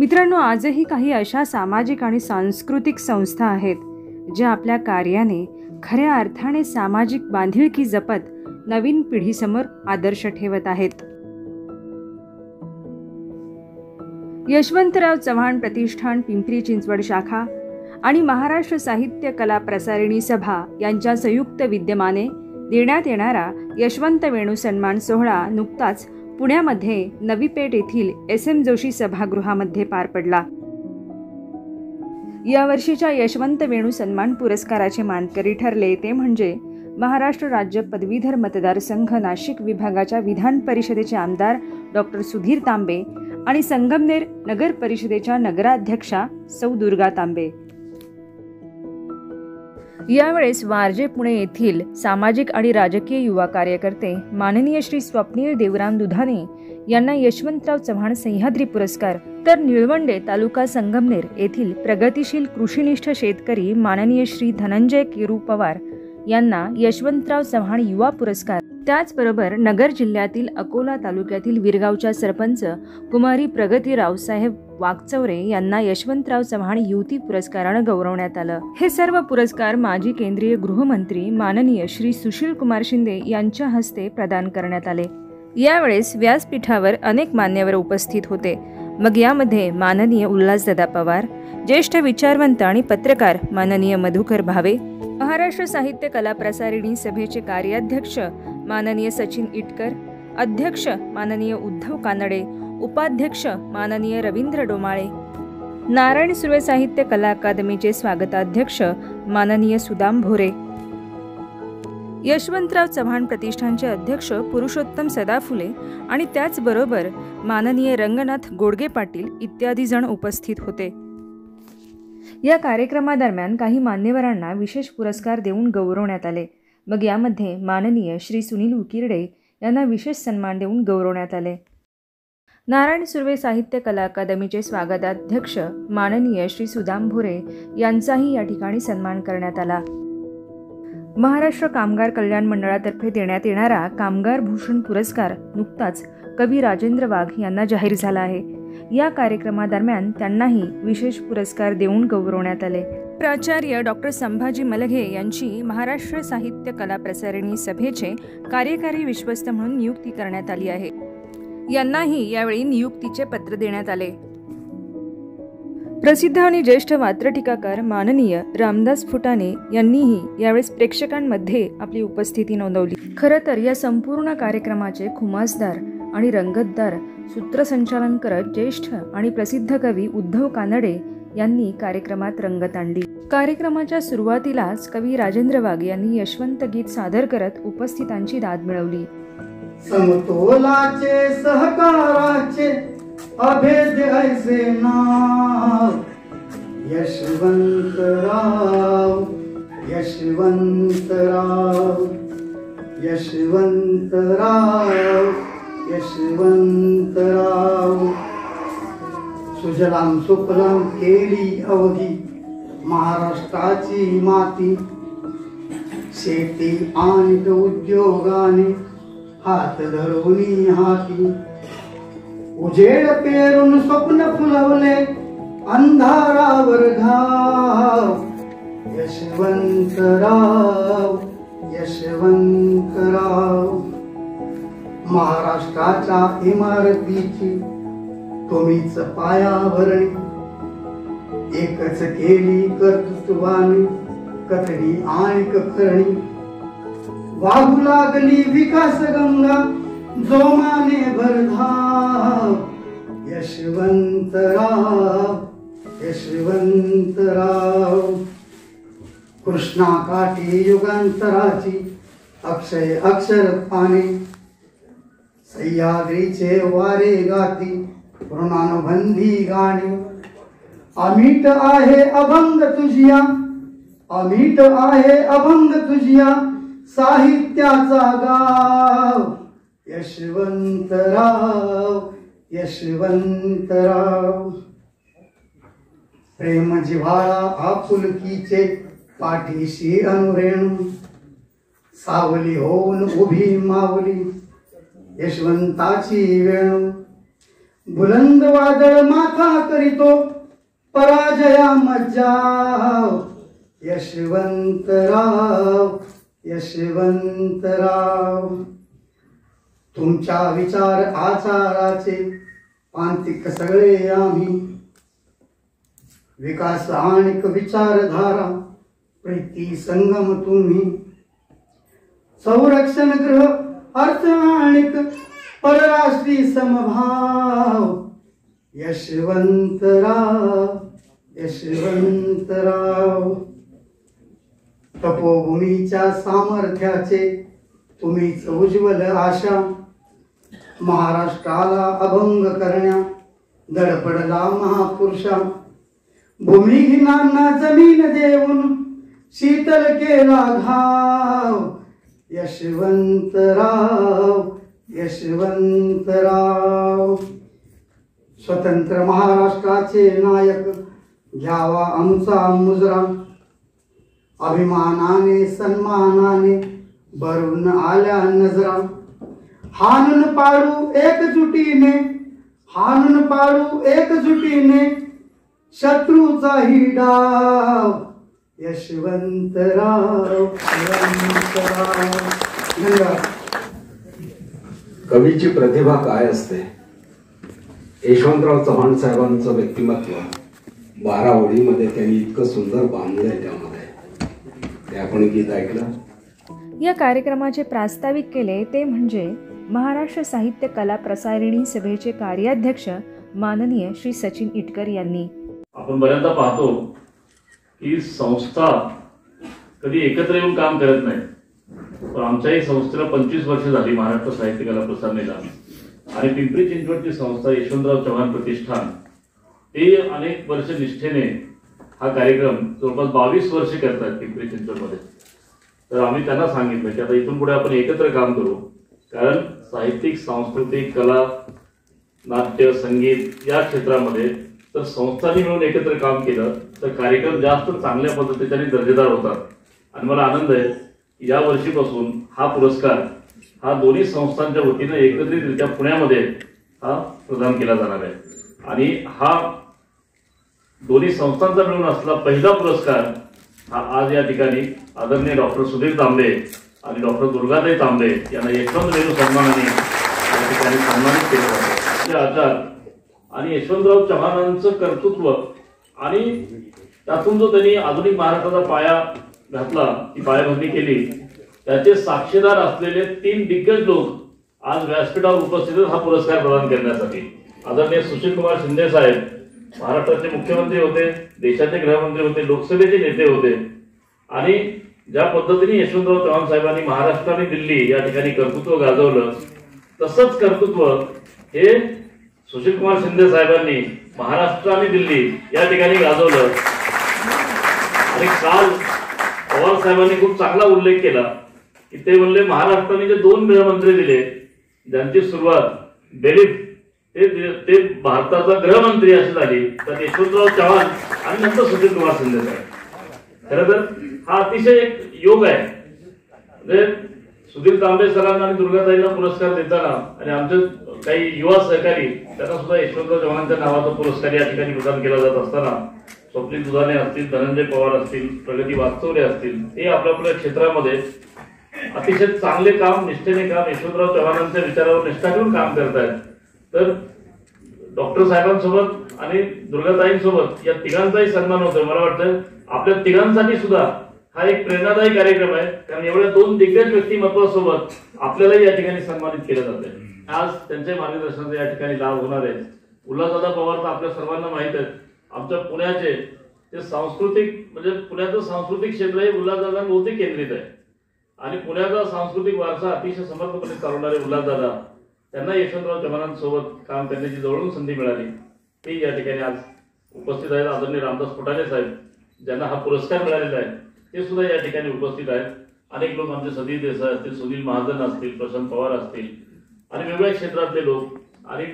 मित्रांनो, आजही काही अशा सामाजिक आणि सांस्कृतिक संस्था आहेत ज्या आपल्या कार्याने खऱ्या अर्थाने सामाजिक बांधिलकी जपत नवीन पिढीसमोर आदर्श ठेवत आहेत. यशवंतराव चव्हाण प्रतिष्ठान पिंपरी चिंचवड शाखा आणि महाराष्ट्र साहित्य कला प्रसारिणी सभा यांच्या संयुक्त विद्यमाने देण्यात येणारा यशवंत वेणू सन्मान सोहळा नुकताच पुण्यामध्ये नवी पेठ येथील SM जोशी सभागृहामध्ये पार पडला. या वर्षीच्या यशवंत वेणू सन्मान पुरस्काराचे मानकरी ठरले ते म्हणजे महाराष्ट्र राज्य पदवीधर मतदारसंघ नाशिक विभागाच्या विधान परिषदेचे आमदार डॉक्टर सुधीर तांबे आणि संगमनेर नगर परिषदेच्या नगराध्यक्षा सौ दुर्गा तांबे. यावेळेस वारजे पुणे येथील सामाजिक आणि राजकीय युवा कार्यकर्ते माननीय श्री स्वप्नील देवराम दुधाने यांना यशवंतराव चव्हाण सह्याद्री पुरस्कार, तर निळवंडे तालुका संगमनेर येथील प्रगतिशील कृषिनिष्ठ शेतकरी माननीय श्री धनंजय केरू पवार यांना यशवंतराव चव्हाण युवा पुरस्कार, त्याचबरोबर नगर जिल्ह्यातील अकोला तालुक्यातील विरगावच्या सरपंच कुमारी प्रगती रावसाहेब वागचौरे यांना यशवंतराव चव्हाण युवती पुरस्काराने गौरवण्यात आलं. हे सर्व पुरस्कार माजी केंद्रीय गृहमंत्री माननीय श्री सुशील कुमार शिंदे यांच्या हस्ते प्रदान करण्यात आले. यावेळेस व्यासपीठावर अनेक मान्यवर उपस्थित होते. मग यामध्ये माननीय उल्हासदादा पवार, ज्येष्ठ विचारवंत आणि पत्रकार माननीय मधुकर भावे, महाराष्ट्र साहित्य कला प्रसारिणी सभेचे कार्याध्यक्ष माननीय सचिन इटकर, अध्यक्ष माननीय उद्धव कानडे, उपाध्यक्ष माननीय रवींद्र डोमाळे, नारायण सुर्वे साहित्य कला अकादमीचे स्वागताध्यक्ष माननीय सुदाम भोरे, यशवंतराव चव्हाण प्रतिष्ठानचे अध्यक्ष पुरुषोत्तम सदाफुले आणि त्याचबरोबर माननीय रंगनाथ गोडगे पाटील इत्यादी जण उपस्थित होते. या कार्यक्रमादरम्यान काही मान्यवरांना विशेष पुरस्कार देऊन गौरवण्यात आले. मग यामध्ये माननीय श्री सुनील उकिरडे यांना विशेष सन्मान देऊन गौरवण्यात आले. नारायण सुर्वे साहित्य कला अकादमीचे स्वागताध्यक्ष माननीय श्री सुदाम भोरे यांचाही या ठिकाणी सन्मान करण्यात आला. महाराष्ट्र कामगार कल्याण मंडळातर्फे देण्यात येणारा कामगार भूषण पुरस्कार नुकताच कवी राजेंद्र वाघ यांना जाहीर झाला आहे. या कार्यक्रमादरम्यान त्यांनाही विशेष पुरस्कार देऊन गौरवण्यात आले. प्राचार्य डॉक्टर संभाजी मलघे यांची महाराष्ट्र साहित्य कला प्रसारिणी सभेचे कार्यकारी विश्वस्त म्हणून नियुक्ती करण्यात आली आहे. यांनाही यावेळी नियुक्तीचे पत्र देण्यात आले. प्रसिद्ध आणि ज्येष्ठ वात्रटिकाकार माननीय रामदास फुटाणे यांनीही यावेळेस प्रेक्षकांमध्ये आपली उपस्थिती नोंदवली. खरं तर या संपूर्ण कार्यक्रमाचे खुमासदार आणि रंगतदार सूत्रसंचालन करत ज्येष्ठ आणि प्रसिद्ध कवी उद्धव कानडे यांनी कार्यक्रमात रंगत आणली. कार्यक्रमाच्या सुरुवातीलाच कवी राजेंद्र वाघ यांनी यशवंत गीत सादर करत उपस्थितांची दाद मिळवली. समतोलाचे सहकाराचे अभेद्य ऐसे नाव यशवंतराव, यशवंतराव, यशवंतराव, यशवंतराव. सुजलाम सुफलाम केली अवधी महाराष्ट्राची माती, शेती आणि उद्योगाने हात धरुनी हाती. उजेड पेरून स्वप्न फुलवले अंधारावर घाव यशवंतराव, यशवंतराव. महाराष्ट्राच्या इमारतीची तुम्हीच पायाभरणी, एकच केली कर्तृत्वाने कथनी आणि करणी. वाहू लागली विकास गंगा जोमाने भरधाव यशवंतराव, यशवंतराव. कृष्णाकाठी युगांतराची अक्षय अक्षर पाने, सह्याद्रीचे वारे गाती ऋणानुबंधी गाणी. अमिट आहे अभंग तुझिया, अमिट आहे अभंग तुझिया साहित्याचा गाव यशवंतराव, यशवंतराव. प्रेम जिव्हाळा आपुलकीचे पाठीशी अनुरेणू, सावली होऊन उभी मावली यशवंताची वेणू. बुलंद वादळ माथा करीतो पराजया मज्जाव यशवंतराव यशवंतराव. तुमच्या विचार आचाराचे पांतिक सगळे आम्ही, विकास आणिक विचारधारा प्रीती संगम तुम्ही. संरक्षण गृह अर्थ आणिक परराष्ट्री समभाव यशवंतराव यशवंतराव. तपोभूमीच्या सामर्थ्याचे तुम्हीच उज्ज्वल आशा, महाराष्ट्राला अभंग करण्या धडपडला महापुरुषा. भूमिहीनांना जमीन देऊन शीतल केला घाव यशवंतराव यशवंतराव. स्वतंत्र महाराष्ट्राचे नायक घ्यावा आमचा मुजरा, अभिमानाने सन्मानाने भरून आल्या नजरा. हाणून पाडू एकजुटीने, हाणून पाडू एकजुटीने शत्रूचाही डाव यशवंतराव यशवंतराव. धन्यवाद. कवीची प्रतिभा काय असते? यशवंतराव चव्हाण साहेबांचं व्यक्तिमत्व 12 ओळीमध्ये त्यांनी इतकं सुंदर बांधलंय. त्यामध्ये ते आपण गीत ऐकलं. या कार्यक्रमाचे प्रास्ताविक केले ते म्हणजे महाराष्ट्र साहित्य कला प्रसारिणी सभेचे कार्याध्यक्ष माननीय श्री सचिन इटकर यांनी. आपण बऱ्याचदा पाहतो की संस्था कधी एकत्र येऊन काम करत नाही, पण आमच्याही संस्थेला 25 वर्ष झाली महाराष्ट्र साहित्य कला प्रसारणीला. आणि पिंपरी चिंचवडची संस्था यशवंतराव चव्हाण प्रतिष्ठान ते अनेक वर्ष निष्ठेने हा कार्यक्रम जवळपास 22 वर्ष करतात पिंपरी चिंचवडमध्ये. तर आम्ही त्यांना सांगितलं की आता इथून पुढे आपण एकत्र काम करू, कारण साहित्यिक सांस्कृतिक कला नाट्य संगीत या क्षेत्रामध्ये तर संस्थांनी मिळून एकत्र काम केलं तर कार्यक्रम जास्त चांगल्या पद्धतीने आणि दर्जेदार होतात. आणि मला आनंद आहे की या वर्षीपासून हा पुरस्कार हा दोन्ही संस्थांच्या वतीनं एकत्रितरित्या पुण्यामध्ये हा प्रदान केला जाणार आहे. आणि हा दोन्ही संस्थांचा मिळून असला पहिला पुरस्कार हा आज या ठिकाणी आदरणीय डॉक्टर सुधीर तांबे आणि डॉक्टर दुर्गाताई तांबे यांना यशवंत नेहरू सन्मानाने या ठिकाणी सन्मानित केलं जातं. आचार आणि यशवंतराव चव्हाणांचं कर्तृत्व आणि त्यातून जो त्यांनी आधुनिक महाराष्ट्राचा पाया घातला, ती पायाभरणी केली, त्याचे साक्षीदार असलेले 3 दिग्गज लोक आज व्यासपीठावर उपस्थित आहेत हा पुरस्कार प्रदान करण्यासाठी. आदरणीय सुशीलकुमार शिंदे साहेब महाराष्ट्राचे मुख्यमंत्री होते, देशाचे गृहमंत्री होते, लोकसभेचे नेते होते. आणि ज्या पद्धतीने यशवंतराव चव्हाण साहेबांनी महाराष्ट्र आणि दिल्ली या ठिकाणी कर्तृत्व गाजवलं, तसंच कर्तृत्व हे सुशीलकुमार शिंदे साहेबांनी महाराष्ट्र आणि दिल्ली या ठिकाणी गाजवलं. आणि काल पवार साहेबांनी खूप चांगला उल्लेख केला की ते म्हणले महाराष्ट्राने जे 2 गृहमंत्री दिले ज्यांची सुरुवात दिलीप ते भारताचा गृहमंत्री अशी झाली, तर यशवंतराव चव्हाण आणि नंतर सुशीलकुमार शिंदे साहेब. खरं तर हा अतिशय एक योग आहे. म्हणजे सुधीर तांबे सरांना आणि दुर्गाताईंना पुरस्कार देताना आणि आमचे काही युवा सहकारी त्यांना सुद्धा यशवंतराव चव्हाणांच्या नावाचा पुरस्कार या ठिकाणी प्रदान केला जात असताना स्वप्नील दुधाणे असतील, धनंजय पवार असतील, प्रगती वास्तवरे असतील, हे आपल्या आपल्या क्षेत्रामध्ये अतिशय चांगले काम निष्ठेने काम यशवंतराव चव्हाणांच्या विचारावर निष्ठा ठेवून काम करतायत. तर डॉक्टर साहेबांसोबत आणि दुर्गाताईंसोबत या तिघांचाही सन्मान होतोय. मला वाटतं आपल्या तिघांसाठी सुद्धा हा एक प्रेरणादायी कार्यक्रम आहे, कारण एवढ्या 2 दिग्गज व्यक्तिमत्वासोबत आपल्यालाही या ठिकाणी सन्मानित केलं जातंय. आज त्यांच्या मार्गदर्शनाचा या ठिकाणी लाभ होणार आहे. उल्हासदादा पवार तर आपल्या सर्वांना माहित आहेत, आमच्या पुण्याचे ते सांस्कृतिक म्हणजे पुण्याचं सांस्कृतिक क्षेत्र हे उल्हासदादांभोवती केंद्रित आहे. आणि पुण्याचा सांस्कृतिक वारसा अतिशय समर्थपणे चालवणारे उल्हासदादा, त्यांना यशवंतराव चव्हाणांसोबत काम करण्याची जवळून संधी मिळाली. ते या ठिकाणी आज उपस्थित आहेत. आदरणीय रामदास फुटाणे साहेब ज्यांना हा पुरस्कार मिळालेला आहे ते सुद्धा या ठिकाणी उपस्थित आहेत. अनेक लोक आमचे सतीश देसाई असतील, सुनील महाजन असतील, प्रशांत पवार असतील आणि वेगवेगळ्या क्षेत्रातले लोक आणि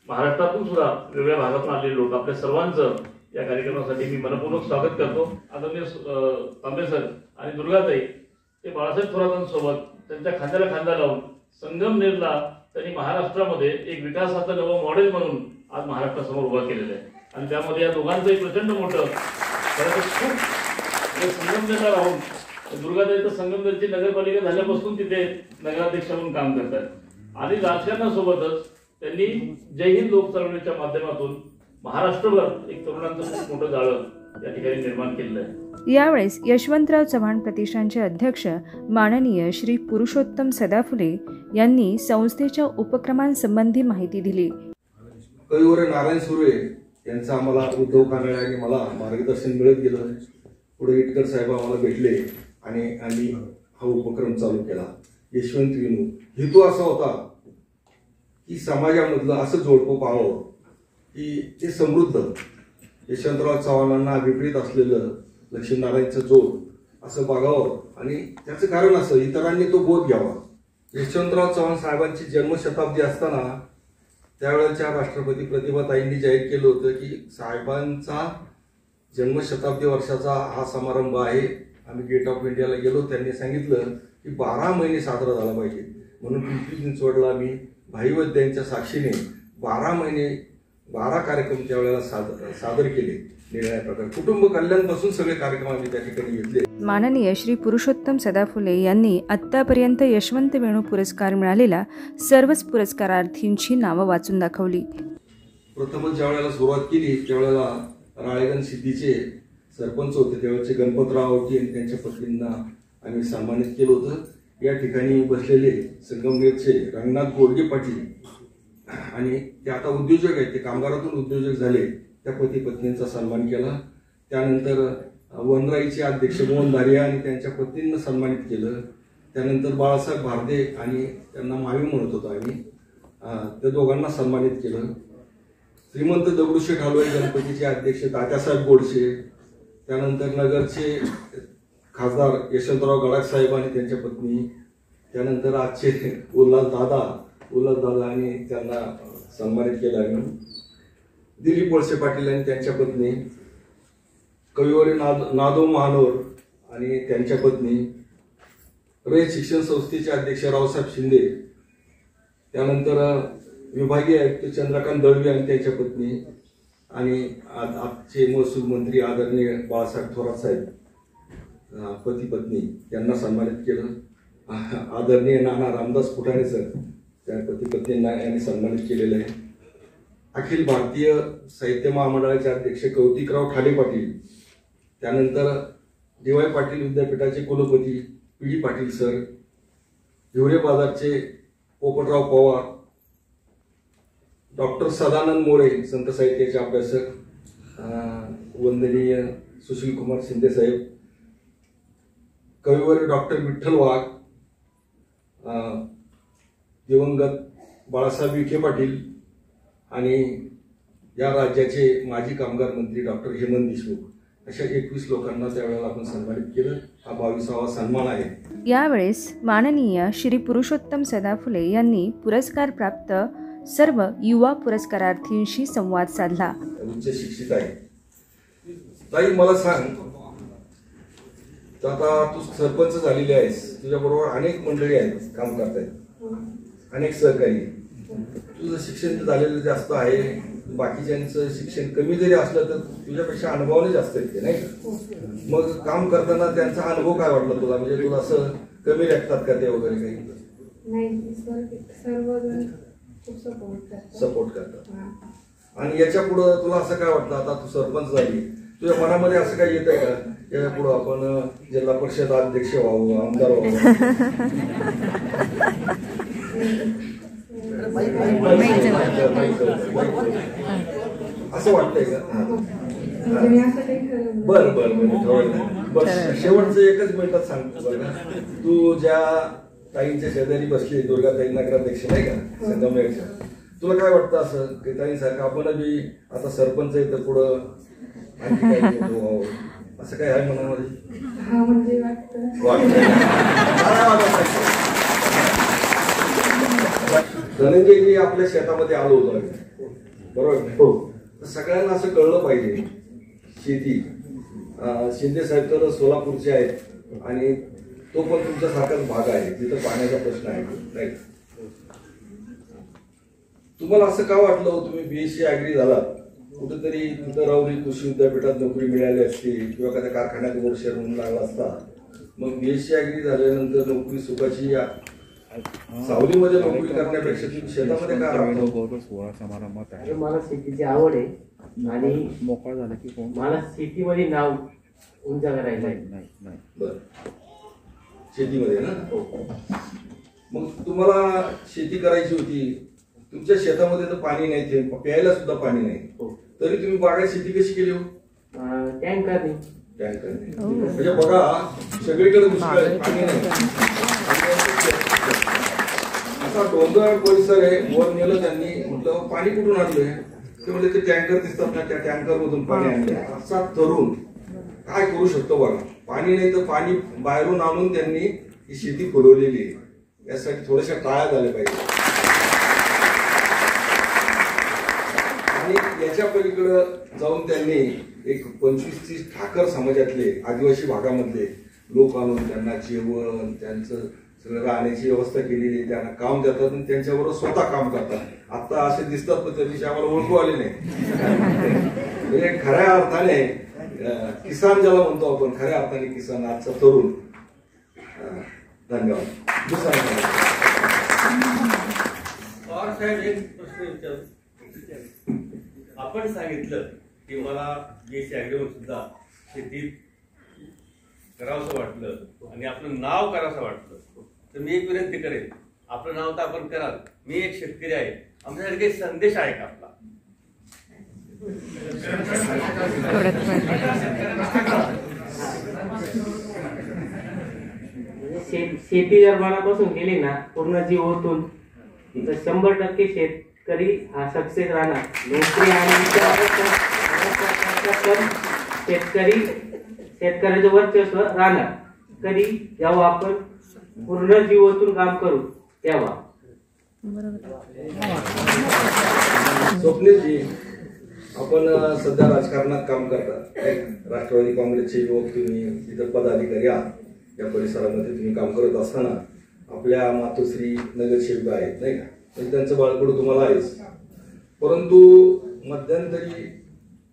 महाराष्ट्रातून सुद्धा वेगवेगळ्या भागातून आलेले लोक, आपल्या सर्वांचं या कार्यक्रमासाठी मी मनपूर्वक स्वागत करतो. आदरणीय तांबे सर आणि दुर्गाताई हे बाळासाहेब थोरातांसोबत त्यांच्या खांद्याला खांदा लावून संगमनेरला त्यांनी महाराष्ट्रामध्ये एक विकासाचं नवं मॉडेल म्हणून आज महाराष्ट्रासमोर उभा केलेलं आहे. आणि त्यामध्ये या दोघांचंही प्रचंड मोठं खरं तर खूप संगमनेरला राहून दुर्गाताई तर संगमनेरची नगरपालिका झाल्यापासून तिथे नगराध्यक्ष म्हणून काम करतात. आणि राजकारणासोबतच त्यांनी जय हिंद लोक चळवळीच्या माध्यमातून महाराष्ट्रभर एक तरुणांचं खूप मोठं जाळं या ठिकाणी निर्माण केलेलं आहे. यावेळेस यशवंतराव चव्हाण प्रतिष्ठानचे अध्यक्ष माननीय श्री पुरुषोत्तम सदाफुले यांनी संस्थेच्या उपक्रमांसंबंधी माहिती दिली. कविवर्य नारायण सुर्वे यांचं आम्हाला उद्धव कानडे आणि मला मार्गदर्शन मिळत गेलं. पुढे इटकर साहेब आम्हाला भेटले आणि आम्ही हा उपक्रम चालू केला. यशवंत विनू हेतू असा होता की समाजामधलं असं जोडपं पाहावं की ते समृद्ध, यशवंतराव चव्हाणांना विपरीत असलेलं लक्ष्मीनारायणचं जोड असं बघावं. आणि त्याचं कारण असं इतरांनी तो बोध घ्यावा. यशवंतराव चव्हाण साहेबांची जन्मशताब्दी असताना त्यावेळेच्या राष्ट्रपती प्रतिभाताईंनी जाहीर केलं होतं की साहेबांचा जन्मशताब्दी वर्षाचा हा समारंभ आहे. आम्ही गेट ऑफ इंडियाला गेलो. त्यांनी सांगितलं की 12 महिने साजरा झाला पाहिजे. म्हणून पिंपरी चिंचवडला आम्ही भाईवैद्यांच्या साक्षीने 12 महिने 12 कार्यक्रम त्यावेळेला सादर केले. निर्णय प्रकार कुटुंब कल्याणपासून सगळे कार्यक्रम आम्ही त्या ठिकाणी घेतले. माननीय श्री पुरुषोत्तम सदाफुले यांनी आतापर्यंत यशवंत वेणू पुरस्कार मिळालेल्या सर्वच पुरस्कारार्थींची नावं वाचून दाखवली. प्रथमच ज्या वेळेला सुरुवात केली त्यावेळेला राळेगण सिद्धीचे सरपंच होते त्यावेळेचे गणपतराव आवटी आणि त्यांच्या पत्नींना आम्ही सन्मानित केलं होतं. या ठिकाणी बसलेले संगमनेरचे रंगनाथ गोडगे पाटील आणि ते आता उद्योजक आहेत, ते कामगारातून उद्योजक झाले, त्या पती पत्नींचा सन्मान केला. त्यानंतर वनराईचे अध्यक्ष मोहन धारिया आणि त्यांच्या पत्नींना सन्मानित केलं. त्यानंतर बाळासाहेब भारदे आणि त्यांना मावी म्हणत होतो आम्ही, त्या दोघांना सन्मानित केलं. श्रीमंत दगडूशेठ हलवाई गणपतीचे अध्यक्ष तात्यासाहेब गोडसे, त्यानंतर नगरचे खासदार यशवंतराव गडाख साहेब आणि त्यांच्या पत्नी, त्यानंतर आजचे उल्हास दादा आणि त्यांना सन्मानित केलं आम्ही. दिलीप वळसे पाटील आणि त्यांच्या पत्नी, कविवर्य नादो महानोर आणि त्यांच्या पत्नी, रयत शिक्षण संस्थेचे अध्यक्ष रावसाहेब शिंदे, त्यानंतर विभागीय आयुक्त चंद्रकांत दळवी आणि त्यांच्या पत्नी आणि आजचे महसूल मंत्री आदरणीय बाळासाहेब थोरात साहेब पती पत्नी यांना सन्मानित केलं. आदरणीय नाना रामदास फुटाणे सर त्या पती पत्नींना यांनी सन्मानित केलेलं आहे. अखिल भारतीय साहित्य महामंडळाचे अध्यक्ष कौतिकराव ठाले पाटील, त्यानंतर डी.वाय. पाटील विद्यापीठाचे कुलपती पी.डी. पाटील सर, हिवरे बाजारचे पोपटराव पवार, डॉक्टर सदानंद मोरे संत साहित्याचे अभ्यासक, वंदनीय सुशील कुमार शिंदे साहेब, कविवर्य डॉक्टर विठ्ठल वाघ, दिवंगत बाळासाहेब विखे पाटील आणि या राज्याचे माजी कामगार मंत्री डॉक्टर हेमंत देशमुख, अशा 21 लोकांना त्यावेळेला आपण सन्मानित केलं. हा 22वा सन्मान आहे. यावेळेस माननीय श्री पुरुषोत्तम सदाफुले यांनी पुरस्कार प्राप्त सर्व युवा पुरस्कारार्थींशी संवाद साधला. उच्च शिक्षित आहे. ताई मला सांग, आता तू सरपंच झालेली आहेस, तुझ्या बरोबर अनेक मंडळी आहेत काम करतायत, अनेक सहकारी. तुझं शिक्षण झालेलं जास्त आहे, बाकीच्यांचं शिक्षण कमी जरी असलं तर तुझ्यापेक्षा अनुभवाने जास्त येते नाही का? मग काम करताना त्यांचा अनुभव काय वाटला तुला? म्हणजे तुला असं कमी लागतात का ते वगैरे काही? नाही, सर्वजण खूप सपोर्ट करतात. आणि याच्या पुढं तुला असं काय वाटतं, आता तू सरपंच झाली, तुझ्या मनामध्ये असं काही येत आहे का याच्या पुढं आपण जिल्हा परिषद अध्यक्ष व्हावं, आमदार व्हावं? असं वाटतंय का? बरं शेवटचं एकच मिनिटात सांगतो बघा, तू ज्या ताईंच्या शेजारी बसली, दुर्गाताई नगराध्यक्ष नाही का संगमनेरच्या, तुला काय वाटतं असं की ताईंसारखं आपण बी आता सरपंच आहे तर पुढं आणखी काय असं काय आहे मनामध्ये? धनंजयजी आपल्या शेतामध्ये आलो होतो बरोबर, सगळ्यांना असं कळलं पाहिजे शेती. शिंदे साहेब तर सोलापूरचे आहेत आणि तो पण तुमच्यासारखाच भाग आहे, तिथं पाण्याचा प्रश्न आहे. तुम्हाला असं का वाटलं तुम्ही BSc ॲग्री झाला कुठेतरी तिथं राहुरी कृषी विद्यापीठात नोकरी मिळाली असती किंवा एखाद्या कारखान्यात वर्ष म्हणून लागला असता, मग BSc ॲग्री झाल्यानंतर नोकरी सुखाची सावलीमध्ये नोकरी करण्यापेक्षा तुम्ही शेतामध्ये का राहतो? मला शेतीची आवड आहे आणि मोकळा झाला की मला शेतीमध्ये नाव उंच करायचं आहे. बरं, शेतीमध्ये ना. मग तुम्हाला शेती करायची होती, तुमच्या शेतामध्ये तर पाणी नाही, ते प्यायला सुद्धा पाणी नाही, तरी तुम्ही बागायत शेती कशी केली हो? टँकरने. म्हणजे बघा सगळीकडे दुष्काळ आहे, पाणी नाही. असा डोंगर परिसर आहे, वर नेलं त्यांनी, म्हटलं पाणी कुठून आणलंय? ते म्हणजे ते टँकर दिसतात ना, त्या टँकर मधून पाणी आणले. असा तरुण काय करू शकतो बघा. पाणी नाही तर पाणी बाहेरून आणून त्यांनी ही शेती फुलवलेली आहे. यासाठी थोड्याशा टाळ्या झाल्या पाहिजे. आणि याच्या पलीकडं जाऊन त्यांनी एक 25-30 ठाकर समाजातले आदिवासी भागामधले लोक आणून त्यांना जेवण, त्यांचं सगळं राहण्याची व्यवस्था केलेली, त्यांना काम देतात आणि त्यांच्याबरोबर स्वतः काम करतात. आता असे दिसतात तर त्या दिवशी आम्हाला ओळखू आले नाही. म्हणजे खऱ्या अर्थाने किसान ज्याला म्हणतो आपण, खऱ्या अर्थाने किसान आजचा तरुण. धन्यवाद. पवार साहेब, एक प्रश्न विचार. आपण सांगितलं की मला BSc ॲग्रीवर सुद्धा शेतीत करावंसं वाटलं आणि आपलं नाव करावंसं वाटलं, तर मी एक विनंती करेन. आपलं नाव तर आपण कराल, मी एक शेतकरी आहे, आमच्यासाठी काही संदेश आहे का आपला? शेती जर मनापासून केली ना पूर्ण जीव ओतून, तर 100% शेतकरी हा सक्सेस राहणार. नोकरी आणि शेतकऱ्याचं वर्चस्व राहणार कधी, जेव्हा आपण पूर्ण जीव ओतून काम करू तेव्हा. स्वप्नीलजी, आपण सध्या राजकारणात काम करता, राष्ट्रवादी काँग्रेसचे युवक तुम्ही, तिथं पदाधिकारी आहात. या परिसरामध्ये तुम्ही काम करत असताना आपल्या मातोश्री नगरसेविका आहेत नाही का, तर त्यांचं बाळकडू तुम्हाला आहेच. परंतु मध्यंतरी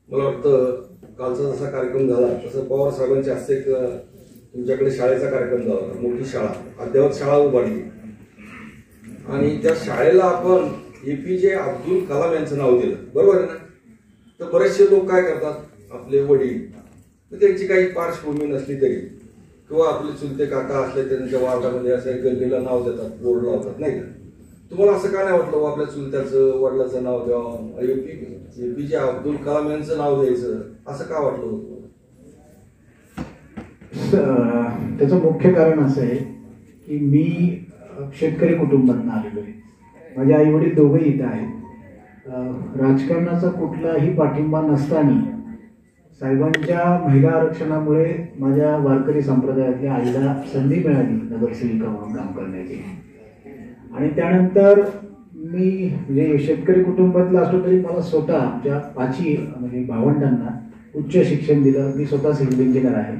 मला वाटतं कालचा जसा कार्यक्रम झाला तसं पवार साहेबांच्या हस्ते एक तुमच्याकडे शाळेचा कार्यक्रम झाला होता. मोठी शाळा, अद्यावत शाळा उभारली आणि त्या शाळेला आपण APJ अब्दुल कलाम यांचं नाव दिलं, बरोबर आहे ना. तर बरेचसे लोक काय करतात, आपले वडील, तर त्यांची काही पार्श्वभूमी नसली तरी किंवा आपले चुलते काका असले त्यांच्या वार्डामध्ये असं गल्लीला नाव देतात, बोर्ड लावतात नाही का. तुम्हाला असं का नाही वाटलं आपल्या चुलत्याचं वडिलाचं नाव द्यावं, APJ अब्दुल कलाम यांचं नाव द्यायचं, असं का वाटलं होतं? त्याचं मुख्य कारण असं आहे की मी शेतकरी कुटुंबातून आलेलो आहे. माझे आई वडील दोघेही इथं आहेत. राजकारणाचा कुठलाही पाठिंबा नसताना साहेबांच्या महिला आरक्षणामुळे माझ्या वारकरी संप्रदायातल्या आईला संधी मिळाली नगरसेविका म्हणून काम करण्याची. आणि त्यानंतर मी म्हणजे शेतकरी कुटुंबातला असलो तरी मला स्वतः आमच्या 5 म्हणजे भावंडांना उच्च शिक्षण दिलं. मी स्वतः सिव्हिल इंजिनियर आहे.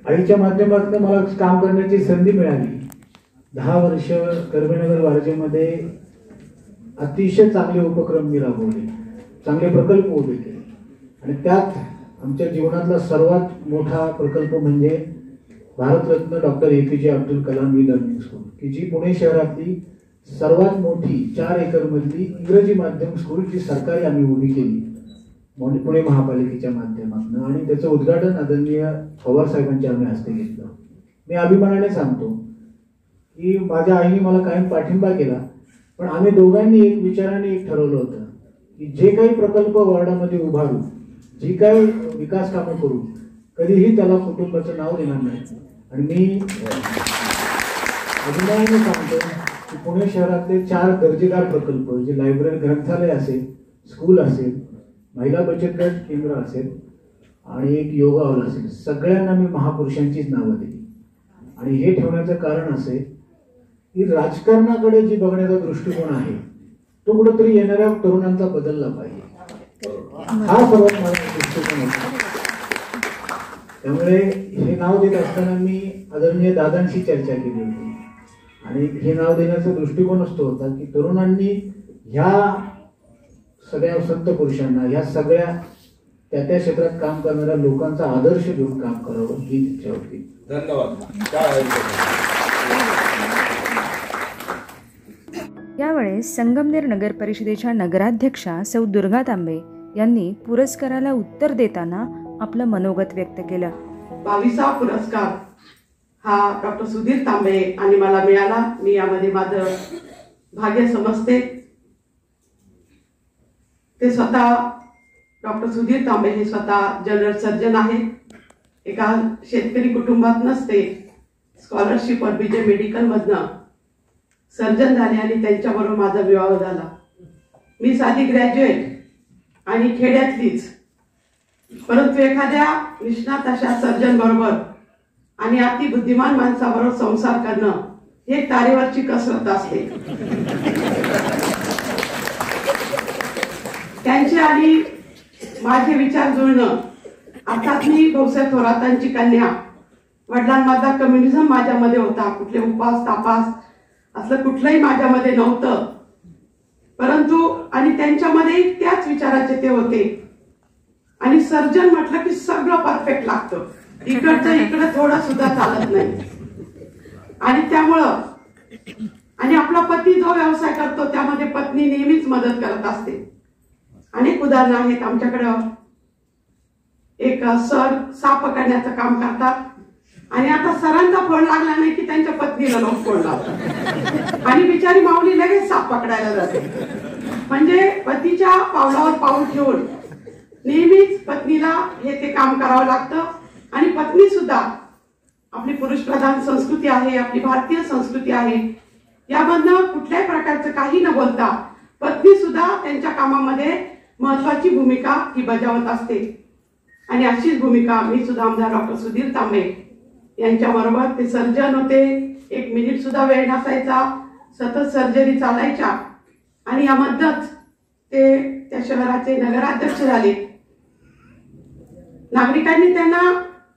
आईच्या माध्यमातून मला काम करण्याची संधी मिळाली. 10 वर्ष कर्वेनगर वारजेमध्ये अतिशय चांगले उपक्रम मी राबवले, चांगले प्रकल्प उभे केले. आणि त्यात आमच्या जीवनातला सर्वात मोठा प्रकल्प म्हणजे Bharat Ratna doctor APJ Abdul Kalam e learning school, की जी पुणे शहरातली सर्वात मोठी 4 एकरमधली इंग्रजी माध्यम स्कूल जी सरकारी आम्ही उभी केली पुणे महापालिकेच्या माध्यमातून. आणि त्याचं उद्घाटन आदरणीय पवार साहेबांच्या आम्ही हस्ते घेतलं. मी अभिमानाने सांगतो की माझ्या आईने मला कायम पाठिंबा केला, पण आम्ही दोघांनी एक विचाराने एक ठरवलं होतं की जे काही प्रकल्प वॉर्डामध्ये उभारू, जी काही विकास कामं करू, कधीही त्याला कुटुंबाचं नाव देणार नाही. आणि मी अभिमानाने सांगतो की पुणे शहरातले 4 दर्जेदार प्रकल्प, जे लायब्ररी, ग्रंथालय असेल, स्कूल असेल, महिला बचत गट केंद्र असेल आणि एक योगा हॉल असेल, सगळ्यांना मी महापुरुषांचीच नावं दिली. आणि हे ठेवण्याचं कारण असे की राजकारणाकडे जी बघण्याचा दृष्टिकोन आहे तो कुठेतरी येणाऱ्या तरुणांचा बदलला पाहिजे, हा सर्वात माझा दृष्टिकोन होता. त्यामुळे हे नाव देत असताना मी आदरणीय दादांशी चर्चा केली होती आणि हे नाव देण्याचा दृष्टिकोन असतो होता की तरुणांनी ह्या सगळ्या संत पुरुषांना, ह्या सगळ्या त्या त्या क्षेत्रात काम करणाऱ्या लोकांचा आदर्श घेऊन काम करावं ही इच्छा होती. धन्यवाद. यावेळेस संगमनेर नगर परिषदेच्या नगराध्यक्षा सौ दुर्गा तांबे यांनी पुरस्काराला उत्तर देताना आपलं मनोगत व्यक्त केलं. 22वा पुरस्कार हा डॉक्टर सुधीर तांबे आणि मला मिळाला. मी यामध्ये माझं भाग्य समजते. ते स्वतः डॉक्टर सुधीर तांबे हे स्वतः जनरल सर्जन आहेत. एका शेतकरी कुटुंबात नसते, स्कॉलरशिप और बीजे मेडिकल मधनं सर्जन झाले आणि त्यांच्याबरोबर माझा विवाह झाला. मी साधी ग्रॅज्युएट आणि खेड्यातलीच, परंतु एखाद्या निष्णात अशा सर्जन बरोबर आणि अति बुद्धिमान माणसाबरोबर संसार करणं हे तारेवरची कसरत असते. त्यांचे आणि माझे विचार जुळणं. अर्थात मी भाऊसाहेब थोरातांची कन्या, वडिलांमधला कम्युनिझम माझ्यामध्ये होता. कुठले उपास तापास असलं कुठलंही माझ्यामध्ये नव्हतं, परंतु आणि त्यांच्यामध्ये त्याच विचाराचे ते होते. आणि सर्जन म्हटलं की सगळं परफेक्ट लागतं, इकडचं इकडं थोडं सुद्धा चालत नाही. आणि त्यामुळं आणि आपला पती जो व्यवसाय करतो त्यामध्ये पत्नी नेहमीच मदत करत असते. अनेक उदाहरणं आहेत. आमच्याकडं एक सर साप पकडण्याचं काम करतात आणि आता सरांचा फोन लागला नाही की त्यांच्या पत्नीला लोक फोन लावतात आणि बिचारी माऊली लगेच साप पकडायला जाते. म्हणजे पतीच्या पावलावर पाऊल ठेवून नेहमीच पत्नीला हे ते काम करावं लागतं. आणि पत्नी सुद्धा, आपली पुरुष प्रधान संस्कृती आहे, आपली भारतीय संस्कृती आहे, यामधनं कुठल्याही प्रकारचं काही न बोलता पत्नी सुद्धा त्यांच्या कामामध्ये महत्वाची भूमिका ही बजावत असते. आणि अशीच भूमिका मी सुद्धा आमदार डॉक्टर सुधीर तांबे यांच्या बरोबर, ते सर्जन होते, एक मिनिट सुद्धा वेळ नसायचा, सतत सर्जरी चालायच्या. आणि यामध्येच ते त्या शहराचे नगराध्यक्ष झाले. नागरिकांनी त्यांना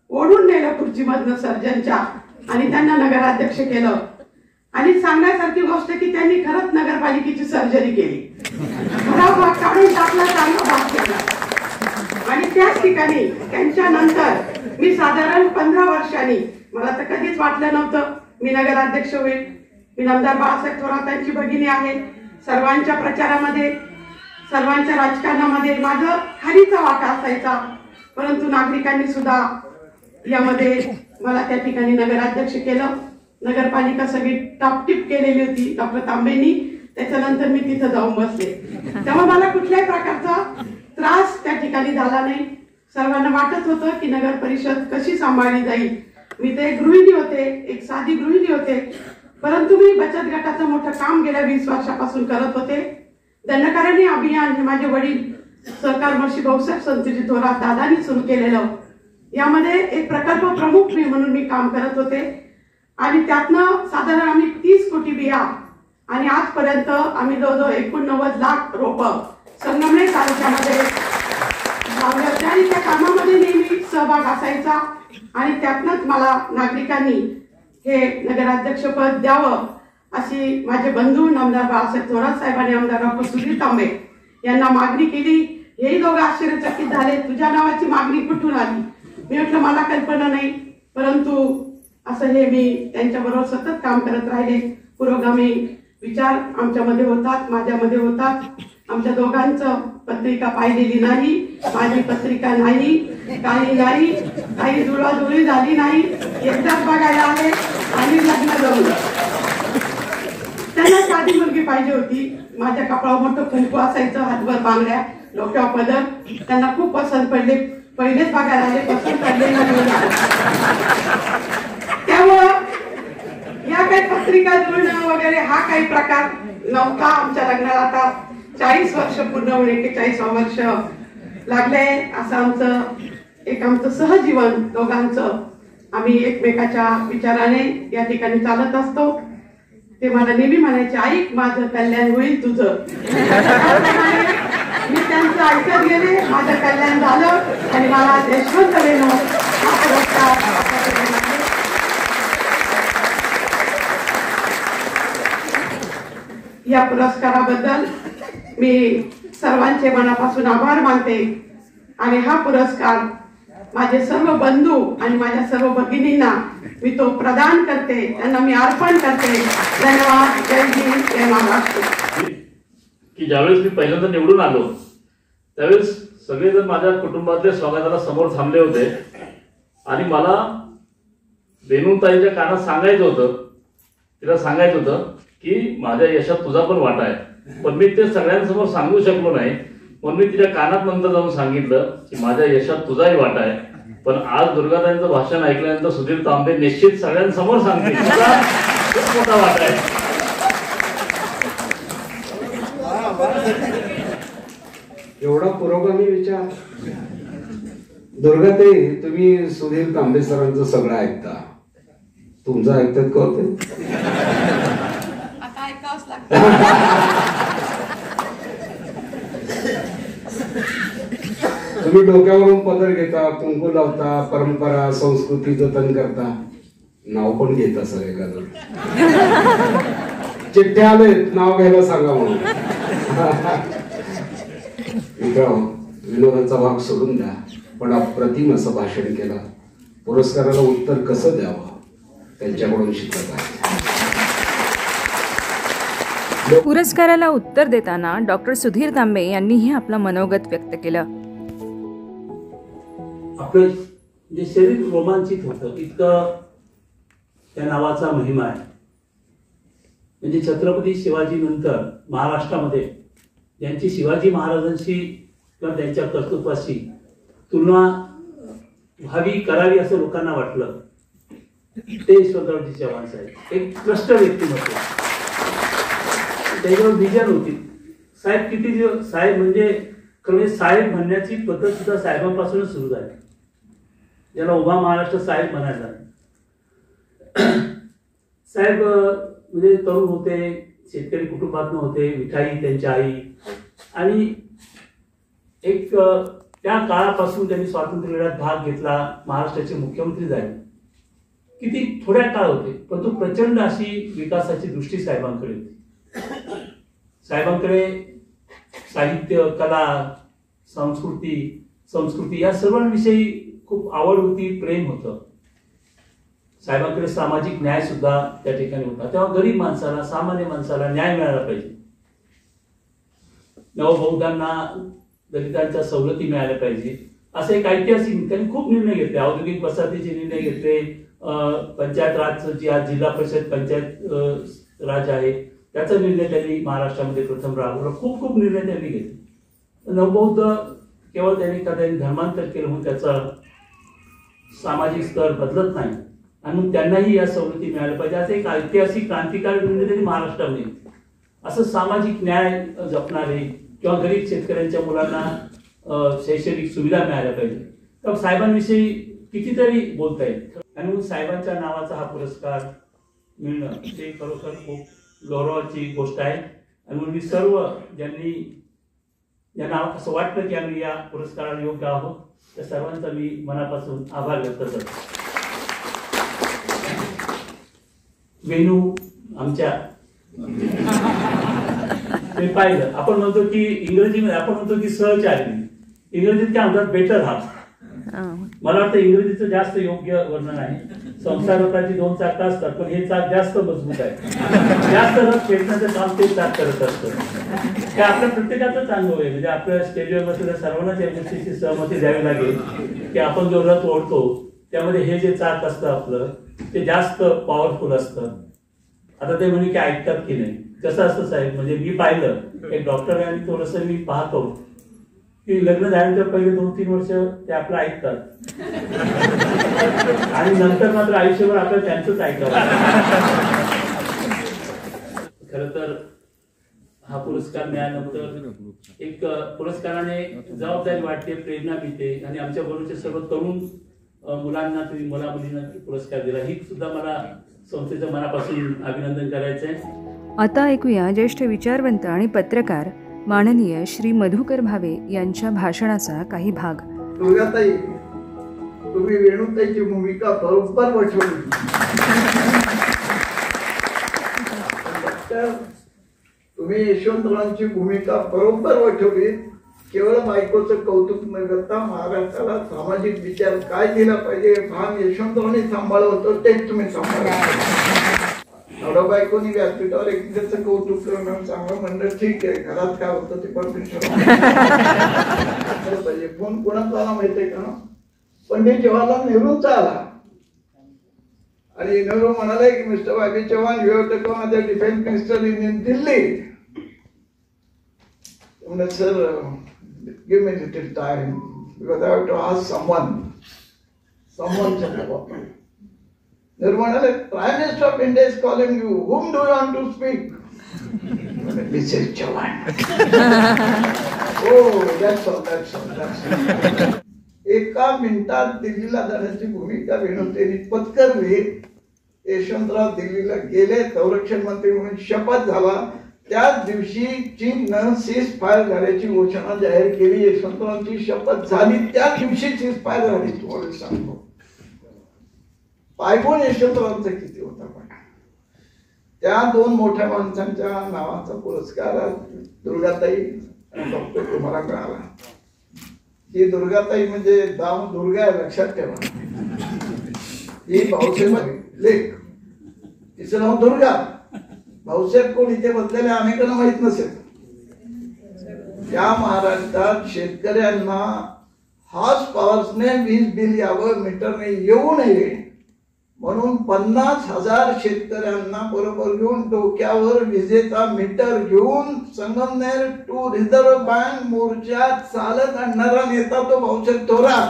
ओढून नेलं खुर्चीमधनं सर्जनच्या आणि त्यांना नगराध्यक्ष केलं. आणि सांगण्यासारखी गोष्ट की त्यांनी खरंच नगरपालिकेची सर्जरी केली, खराब भाग काढून टाकला, चांगला भाग केला. आणि त्याच ठिकाणी त्यांच्यानंतर मी साधारण 15 वर्षांनी, मला तर कधीच वाटलं नव्हतं मी नगराध्यक्ष होईल. मी आमदार बाळासाहेब थोरातांची भगिनी आहे. सर्वांच्या प्रचारामध्ये, सर्वांच्या राजकारणामध्ये माझं खालीचा वाटा असायचा, परंतु नागरिकांनी सुद्धा यामध्ये मला त्या ठिकाणी नगराध्यक्ष केलं. नगरपालिका सगळी टापटीप केलेली होती डॉक्टर तांबेंनी. त्याच्यानंतर मी तिथं जाऊन बसले, तेव्हा मला कुठल्याही प्रकारचा त्रास त्या ठिकाणी झाला नाही. सर्वांना वाटत होतं की नगर परिषद कशी सांभाळली जाईल. मी ते गृहिणी होते, एक साधी गृहिणी होते, परंतु मी बचत गटाचं मोठं काम गेल्या 20 वर्षापासून करत होते. दंडकारण्य अभियान हे माझे वडील सहकार महर्षी भाऊसाहेब संतजी थोरात दादांनी सुरू केलेलं. यामध्ये एक प्रकल्प प्रमुख म्हणून मी काम करत होते. आणि त्यातनं साधारण आम्ही 30 कोटी बिया आणि आजपर्यंत आम्ही जवळजवळ 89 लाख रोपं संगमनेर तालुक्यामध्ये लावले होते. आणि त्या कामामध्ये नेहमी सहभाग असायचा. आणि त्यातनंच मला नागरिकांनी हे नगराध्यक्षपद द्यावं अशी माझे बंधू आमदार बाळासाहेब थोरात साहेब आणि आमदार डॉक्टर सुधीर तांबे यांना मागणी केली. हेही दोघं आश्चर्यचकित झाले, तुझ्या नावाची मागणी कुठून आली. मी म्हटलं मला कल्पना नाही, परंतु असं हे मी त्यांच्याबरोबर सतत काम करत राहिले. पुरोगामी विचार आमच्यामध्ये होतात, माझ्यामध्ये होतात. आमच्या दोघांचं पत्रिका पाहिलेली नाही, माझी पत्रिका नाही, काही नाही, काही जुळवाजुळी झाली नाही. एकदाच बघायला आले आणि लग्न जमलं. त्यांना साधी मुलगी पाहिजे होती. माझ्या कपाळावर मोठं कुंकू असायचं, हातभर बांगड्या, डोक्यावर पदर. त्यांना खूप पसंत पडले. पहिलेच बघायला आले, पसंत पडले. त्यामुळं या काही पत्रिका जुळणं वगैरे हा काही प्रकार नव्हता आमच्या लग्नाला. आता 40 वर्ष पूर्ण होऊन 41 वर्ष लागले. असं आमचं सहजीवन दोघांचं. आम्ही एकमेकाच्या विचाराने या ठिकाणी चालत असतो. ते मला नेहमी म्हणायचे, ऐक माझं कल्याण होईल तुझं. मी त्यांचं ऐकत गेले, माझं कल्याण झालं आणि मला यशवंत रेणू हा पुरस्कार. या पुरस्काराबद्दल मी सर्वांचे मनापासून आभार मानते आणि हा पुरस्कार माझे सर्व बंधू आणि माझ्या सर्व भगिनींना मी तो प्रदान करते, त्यांना मी अर्पण करते. धन्यवाद. जय हिंद, जय महाराष्ट्र. की ज्यावेळेस मी पहिल्यांदा निवडून आलो त्यावेळेस सगळेजण माझ्या कुटुंबातले स्वागताला समोर थांबले होते आणि मला रेणुताईच्या कानात सांगायचं होतं, तिला सांगायचं होतं की माझ्या यशात तुझा पण वाटा आहे. पण मी ते सगळ्यांसमोर सांगू शकलो नाही, म्हणून मी तिच्या कानात नंतर जाऊन सांगितलं की माझ्या यशात तुझाही वाटा आहे. पण आज दुर्गाताईंचं भाषण ऐकल्यानंतर सुधीर तांबे निश्चित सगळ्यांसमोर सांगतील तुझा खूप मोठा वाटा आहे. एवढा पुरोगामी विचार. दुर्गाताई, तुम्ही सुधीर तांबे सरांचं सगळं ऐकता, तुमचं ऐकतात का होते? आता ऐकावंच लागतं. तुम्ही डोक्यावरून पदर घेता, कुंकू लावता, परंपरा संस्कृती जतन करता, नाव पण घेता सगळ्याकडून. चिठ्ठ्या आलेत नाव घ्यायला सांगा म्हणून. मित्रांनो, विनोदाचा भाग सोडून द्या, पण अप्रतिम असं भाषण केलं. पुरस्काराला उत्तर कसं द्यावं त्यांच्याकडून शिकत आहे. पुरस्काराला उत्तर देताना डॉक्टर सुधीर तांबे यांनीही आपलं मनोगत व्यक्त केलं. आपलं जे शरीर रोमांचित होतं, इतकं त्या नावाचा महिमा आहे. म्हणजे छत्रपती शिवाजी नंतर महाराष्ट्रामध्ये ज्यांची शिवाजी महाराजांशी किंवा त्यांच्या कर्तृत्वाशी तुलना व्हावी करावी असं लोकांना वाटलं, ते यशवंतरावजी चव्हाण साहेब. एक भ्रष्ट व्यक्तिमत्व, त्याच्यावर विजन होती. साहेब किती दिवस साहेब म्हणजे खरं साहेब म्हणण्याची पद्धत सुद्धा साहेबांपासूनच सुरू झाली, ज्याला उभा महाराष्ट्र साहेब म्हणायचा. साहेब म्हणजे तरुण होते, शेतकरी कुटुंबातून होते, मिठाई त्यांच्या आई, आणि एक त्या काळापासून त्यांनी स्वातंत्र्य लढ्यात भाग घेतला, महाराष्ट्राचे मुख्यमंत्री झाले. किती थोड्या काळ होते, परंतु प्रचंड अशी विकासाची दृष्टी साहेबांकडे होती. साहेबांकडे साहित्य, कला, संस्कृती या सर्वांविषयी खूप आवड होती, प्रेम होतं. साहेबांकडे सामाजिक न्याय सुद्धा त्या ठिकाणी होता. तेव्हा गरीब माणसाला, सामान्य माणसाला न्याय मिळाला पाहिजे, नवबौद्धांना, दलितांच्या सवलती मिळाल्या पाहिजे, असे एक ऐतिहासिक त्यांनी खूप निर्णय घेतले. औद्योगिक वसाहतीचे निर्णय घेतले, पंचायत राजचं जी आज जिल्हा परिषद पंचायत राज आहे त्याचा निर्णय त्यांनी महाराष्ट्रामध्ये प्रथम राबवला. खूप निर्णय त्यांनी घेतले. नवबौद्ध केवळ त्यांनी धर्मांतर केलं म्हणून त्याचा सामाजिक स्तर बदलत नाही आणि मग त्यांनाही या सवलती मिळाल्या पाहिजे, असं एक ऐतिहासिक क्रांतिकारी निर्णय त्यांनी महाराष्ट्रामध्ये. असं सामाजिक न्याय जपणारे किंवा गरीब शेतकऱ्यांच्या मुलांना शैक्षणिक सुविधा मिळाल्या पाहिजे. तर साहेबांविषयी कितीतरी बोलता येईल आणि म्हणून साहेबांच्या नावाचा हा पुरस्कार मिळणं ते खरोखर खूप गौरवाची गोष्ट आहे. आणि म्हणून मी सर्व ज्यांना असं वाटतं की आम्ही या पुरस्काराला योग्य आहोत त्या सर्वांचा मी मनापासून आभार व्यक्त करतो. वेणू आमच्या ते पाहिलं, आपण म्हणतो की इंग्रजीमध्ये आपण म्हणतो की सहचारिणी, इंग्रजीत काय म्हणतात बेटर हाफ. मला वाटतं इंग्रजीचं जास्त योग्य वर्णन आहे. संसारताची 2 चाक असतात पण हे चाक जास्त मजबूत आहे, जास्त रथ खेळण्याचं काम ते चाक करत असतं. ते आपल्या प्रत्येकाचं चांगलं होईल. म्हणजे आपल्या स्टेजवर बसलेल्या सर्वांनाच या गोष्टीची सहमती द्यावी लागेल की आपण जो रथ ओढतो त्यामध्ये हे जे चाक असतं आपलं ते जास्त पॉवरफुल असतं. आता ते म्हणे की ऐकतात की नाही, कसं असतं साहेब, म्हणजे मी पाहिलं एक डॉक्टर आणि थोडंसं मी पाहतो की लग्न झाल्यानंतर पहिले 2-3 वर्ष ते आपलं ऐकतात आणि नंतर मात्र आयुष्यभर आपलं त्यांचंच ऐकावं. खरं तर हा पुरस्कार मिळाल्यानंतर एक पुरस्काराने जबाबदारी वाटते, प्रेरणा मिळते आणि आमच्या बरोबरचे सर्व तरुण मुलांना तुम्ही मुलींना पुरस्कार दिला, ही सुद्धा मला संस्थेच्या मनापासून अभिनंदन करायचंय. आता ऐकूया ज्येष्ठ विचारवंत आणि पत्रकार माननीय श्री मधुकर भावे यांच्या भाषणाचा काही भाग. दुर्गाताई, तुम्ही वेणुताईची भूमिका बरोबर वठवली. तुम्ही यशवंतरावांची भूमिका बरोबर वठवली. केवळ बायकोचं कौतुक न करता महाराष्ट्राला सामाजिक विचार काय दिला पाहिजे भाग यशवंतरावांनी सांभाळलं होतं तेच तुम्ही सांभाळलं. एवढ्या बायकोनी व्यासपीठावर एकमेकांचं कौतुक करणं चांगलं म्हणलं ठीक आहे. घरात काय होतं ते परमेश्वर पाहिजे. फोन कोणाचा आला माहितीये का? पंडित जवाहरलाल नेहरूंचा आला आणि नेहरू म्हणाले की mister Y Chavan you have to come the defence minister in Delhi. म्हणलं sir give me little time because I have to ask someone Nehru म्हणाले prime minister of India is calling you whom do you want to speak? Mrs Chavan. Oh, that's all. एका मिनिटात दिल्लीला जाण्याची भूमिका विनोदेनी पत्करली. यशवंतराव दिल्लीला गेले. संरक्षण मंत्री म्हणून शपथ झाला. त्याच दिवशी चीननं सीज फायर झाल्याची घोषणा जाहीर केली. यशवंतरावांची शपथ झाली त्याच दिवशी सीज फायर झाली. तुम्हाला सांगतो पायगुण यशवंतरावांचा किती होता. पण त्या दोन मोठ्या माणसांच्या नावाचा पुरस्कार दुर्गाताई आणि डॉक्टर तुम्हाला मिळाला. ही दुर्गाताई म्हणजे दाम दुर्गा आहे लक्षात ठेवा. ही भाऊसाहेब लेख तिचं नाव दुर्गा. भाऊसाहेब कोण इथे बसलेले अनेकांना माहित नसेल. या महाराष्ट्रात शेतकऱ्यांना हाच पावसने वीज बिल यावं मीटरने येऊ नये म्हणून 50,000 शेतकऱ्यांना बरोबर घेऊन डोक्यावर विजेचा मीटर घेऊन संगमनेर टू रिझर्व्ह बँक मोर्चात चालत आणणारा नेता तो भाऊसाहेब थोरात.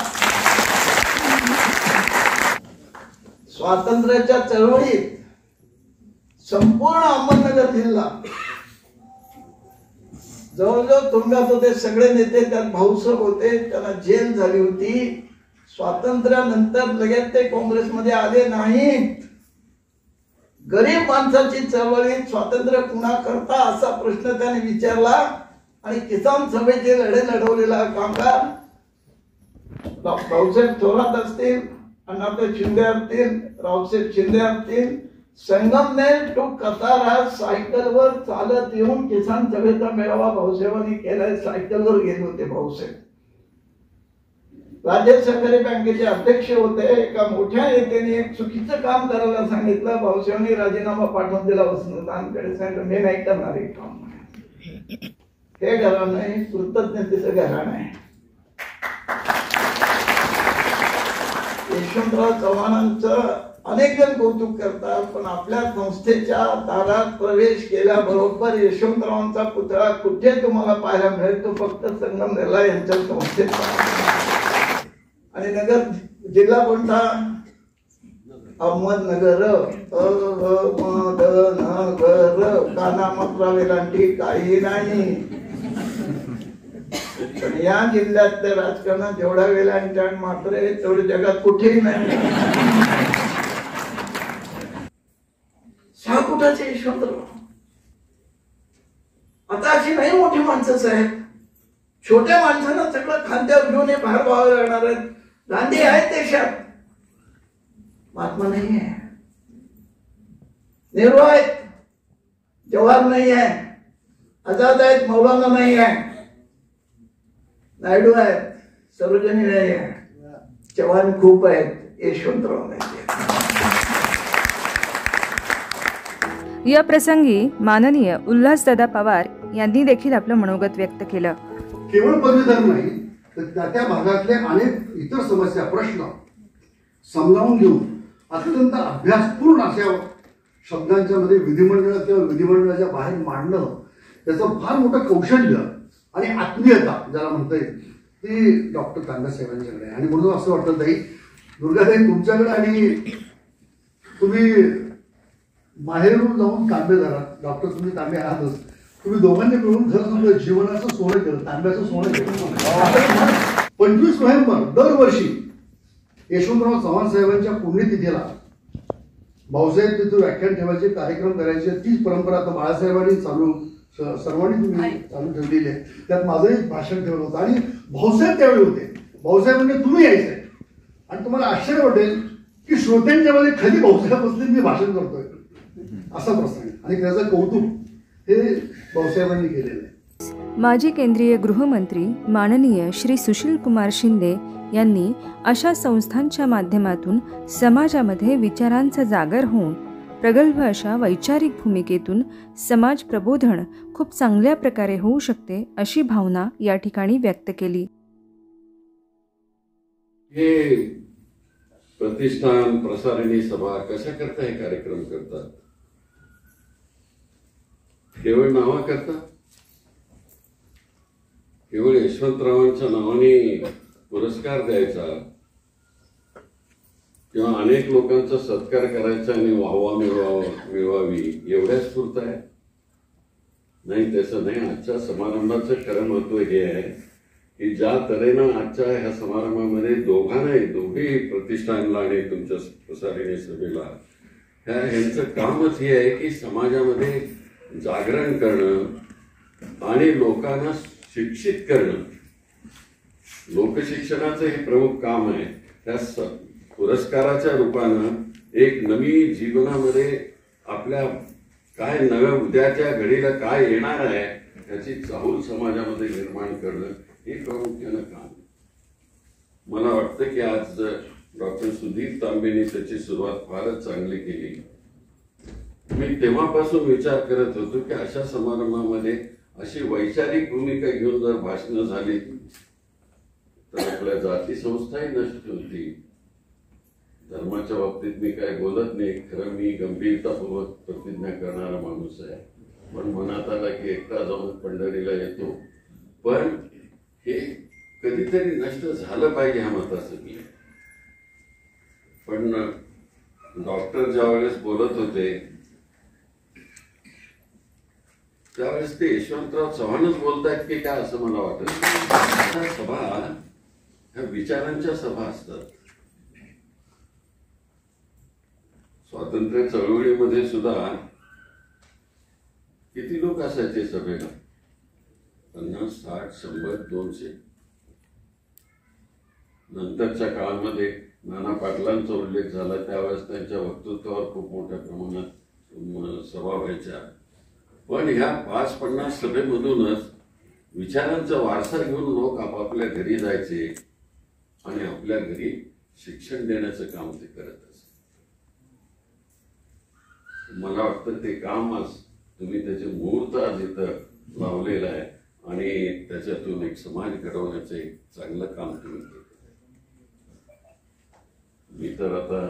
स्वातंत्र्याच्या चळवळीत संपूर्ण अहमदनगर जिल्हा जवळजवळ तुरुंगात होते सगळे नेते. त्यात भाऊसाहेब होते. त्यांना जेल झाली होती. स्वातंत्र्यानंतर लगेच ते काँग्रेसमध्ये आले नाहीत. गरीब माणसाची चळवळीत स्वातंत्र्य कुणा करता असा प्रश्न त्याने विचारला आणि किसान सभेचे लढे लढवलेला कामगार भाऊसाहेब थोरात असतील, अण्णासाहेब शिंदे असतील, रावसाहेब शिंदे असतील, संगमनेर टू कसारा सायकलवर चालत येऊन किसान सभेचा मेळावा भाऊसाहेबांनी केलाय. सायकलवर गेले होते भाऊसाहेब. राज्य सहकारी बँकेचे अध्यक्ष होते. एका मोठ्या नेत्याने एक चुकीचं काम करायला सांगितलं. भाऊसाहेबांनी राजीनामा पाठवून दिला. वसंतदानकडे सांगितलं मी नाही करणार हे काम. हे घराणं आहे कृतज्ञतेचं घराणं आहे. यशवंतराव चव्हाणांचं अनेक जण कौतुक करतात पण आपल्या संस्थेच्या दारात प्रवेश केल्याबरोबर यशवंतरावांचा पुतळा कुठे तुम्हाला पाहायला मिळेल तो फक्त संगमनेरला यांच्या संस्थेत. आणि नगर जिल्हा कोणता? अहमदनगर. अहमदनगर. कानामात्रा वेलांटी काही नाही. पण या जिल्ह्यातल्या राजकारणात जेवढा वेलांटी आणि मात्र आहे तेवढे जगात कुठेही नाही. 6 फुटाचे यशवंतराव. आता अशी नाही मोठी माणसं साहेब. छोट्या माणसांना सगळं खांद्यावर घेऊन हे बाहेर व्हावं लागणार आहेत. गांधी आहेत देशात, महात्मा नाही आहे. नेहरू आहेत, जवाहर नाही आहे. आझाद आहेत, मौलाना नाही आहे. नायडू आहेत, सरोजिनी नाही आहे. चव्हाण खूप आहेत, यशवंतराव नाही. या प्रसंगी माननीय उल्हासदादा पवार यांनी देखील आपलं मनोगत व्यक्त केलं. केवळ पदवीधर नाही तर त्या भागातले अनेक इतर समस्या प्रश्न समजावून घेऊन अत्यंत अभ्यासपूर्ण अशा शब्दांच्या मध्ये विधिमंडळ किंवा विधिमंडळाच्या बाहेर मांडणं त्याचं फार मोठं कौशल्य आणि आत्मीयता ज्याला म्हणता येईल ती डॉक्टर तांबे साहेबांच्याकडे आहे. आणि म्हणून असं वाटतं ताई दुर्गाताई तुमच्याकडे आणि तुम्ही बाहेरून जाऊन तांबे धरा. डॉक्टर तुम्ही तांबे आहातच. तुम्ही दोघांनी मिळून खरं तुमचं जीवनाचं सोनं केलं, तांब्याचं सोनं केलं. 25 नोव्हेंबर दरवर्षी यशवंतराव चव्हाण साहेबांच्या पुण्यतिथीला भाऊसाहेब तिथे व्याख्यान ठेवायचे, कार्यक्रम करायचे. तीच परंपरा आता बाळासाहेबांनी सर्वांनी तुम्ही चालू ठेवलेली आहे. त्यात माझंही भाषण ठेवलं होतं आणि भाऊसाहेब त्यावेळी होते. भाऊसाहेब म्हणजे तुम्ही यायचंय आणि तुम्हाला आश्चर्य वाटेल की श्रोत्यांच्या मध्ये खाली भाऊसाहेब बसले मी भाषण करतोय असा प्रसंग आणि त्याचं कौतुक हे भाऊसाहेबांनी केलेलं आहे. माजी केंद्रीय गृहमंत्री माननीय श्री सुशील कुमार शिंदे यांनी अशा संस्थांच्या माध्यमातून समाजामध्ये विचारांचा जागर होऊन प्रगल्भ अशा वैचारिक भूमिकेतून समाज प्रबोधन खूप चांगल्या प्रकारे होऊ शकते अशी भावना या ठिकाणी व्यक्त केली. हे प्रतिष्ठान प्रसारिणी सभा कशा करता हे कार्यक्रम करतात? केवळ नावा करता, केवळ यशवंतरावांच्या नावाने पुरस्कार द्यायचा किंवा अनेक लोकांचा सत्कार करायचा आणि वाहवा मिळवावी एवढ्याच पुरत आहे? नाही, तसं नाही. आजच्या समारंभाचं खरं महत्व हे आहे की ज्या तऱ्हेनं आजच्या ह्या समारंभामध्ये दोघेही प्रतिष्ठानला आणि तुमच्या प्रसारिणी सभेला ह्यांचं कामच हे आहे की समाजामध्ये जागरण करणं आणि लोकांना शिक्षित करणं. लोकशिक्षणाचं हे प्रमुख काम आहे. त्या पुरस्काराच्या रूपानं एक नवी जीवनामध्ये आपल्या काय नव्या उद्याच्या घडीला काय येणार आहे त्याची चाहूल समाजामध्ये निर्माण करणं हे प्रामुख्यानं काम. मला वाटतं की आज डॉक्टर सुधीर तांबेंनी त्याची सुरुवात फारच चांगली केली. मी तेव्हापासून विचार करत होतो की अशा समारंभामध्ये अशी वैचारिक भूमिका घेऊन जर भाषणं झाली तर आपल्या जाती संस्थाही नष्ट होती. धर्माच्या बाबतीत मी काय बोलत नाही. खरं मी गंभीरतापूर्वक प्रतिज्ञा करणारा माणूस आहे. पण मनात आला की एकटा जाऊन पंढरीला येतो. पण हे कधीतरी नष्ट झालं पाहिजे ह्या मताचं मी. पण डॉक्टर ज्यावेळेस बोलत होते त्यावेळेस ते यशवंतराव चव्हाणच बोलतायत की काय असं मला वाटत. सभा ह्या विचारांच्या सभा असतात. स्वातंत्र्य चळवळीमध्ये सुद्धा किती लोक असायचे सभेला? 50, 60, 100, 200. नंतरच्या काळामध्ये नाना पाटलांचा उल्लेख झाला. त्यावेळेस त्यांच्या वक्तृत्वावर खूप मोठ्या प्रमाणात सभा व्हायच्या. पण ह्या 50-50 सभेमधूनच विचारांचा वारसा घेऊन लोक आपापल्या घरी जायचे आणि आपल्या घरी शिक्षण देण्याचं काम ते करत असत. मला वाटतं ते काम आज तुम्ही त्याचे मुहूर्त आज इथं लावलेलं आहे आणि त्याच्यातून एक समाज घडवण्याचं एक चांगलं काम तुम्ही केलं. मी तर आता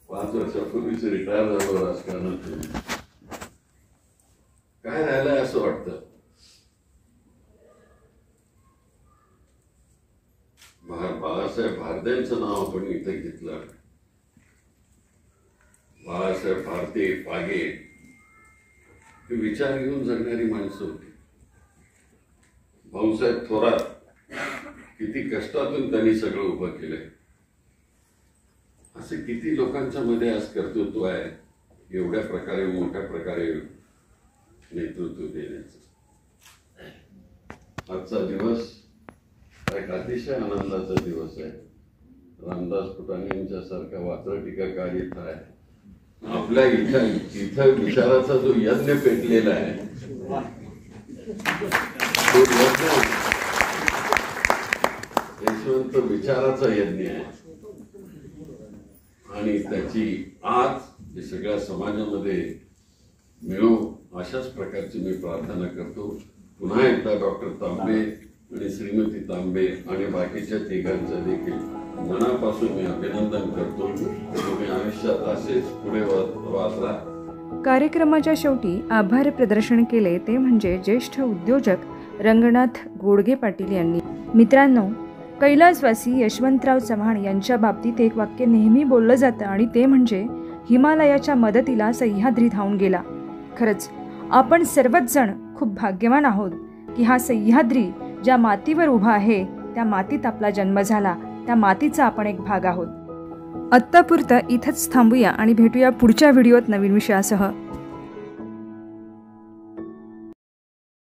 5 वर्षापूर्वीच रिटायर झालो राजकारणातून. काय राहिलंय असं वाटतं? बाळासाहेब भारद्यांचं नाव आपण इथं घेतलं. बाळासाहेब भारती पागे ही विचार घेऊन जगणारी माणसं होती. भाऊसाहेब थोरात किती कष्टातून त्यांनी सगळं उभं केलंय. असे किती लोकांच्या मध्ये आज कर्तृत्व आहे एवढ्या प्रकारे मोठ्या प्रकारे नेतृत्व देण्याचं. आजचा दिवस एक अतिशय आनंदाचा दिवस आहे. रामदास फुटाणे यांच्यासारखा वात्रट टीकाकार इथं आहे. आपल्या इथं विचाराचा जो यज्ञ पेटलेला आहे तो यज्ञ यशवंत विचाराचा यज्ञ आहे आणि त्याची आज सगळ्या समाजामध्ये मिळो अशाच प्रकारची मी प्रार्थना करतो. पुन्हा एकदा डॉक्टर तांबे आणि श्रीमती तांबे आणि बाकीच्या तिघांचं देखील मनापासून मी अभिनंदन करतो. तुम्ही आयुष्यात असेच पुढे वाच राहा. कार्यक्रमाच्या शेवटी आभार प्रदर्शन केले ते म्हणजे ज्येष्ठ उद्योजक रंगनाथ गोडगे पाटील यांनी. मित्रांनो, कैलासवासी यशवंतराव चव्हाण यांच्या बाबतीत एक वाक्य नेहमी बोललं जातं आणि ते म्हणजे हिमालयाच्या मदतीला सह्याद्री धावून गेला. खरंच आपण सर्वच जण खूप भाग्यवान आहोत की हा सह्याद्री ज्या मातीवर उभा आहे त्या मातीत आपला जन्म झाला, त्या मातीचा आपण एक भाग आहोत. आत्तापुरतं इथंच थांबूया आणि भेटूया पुढच्या व्हिडिओत नवीन विषयासह.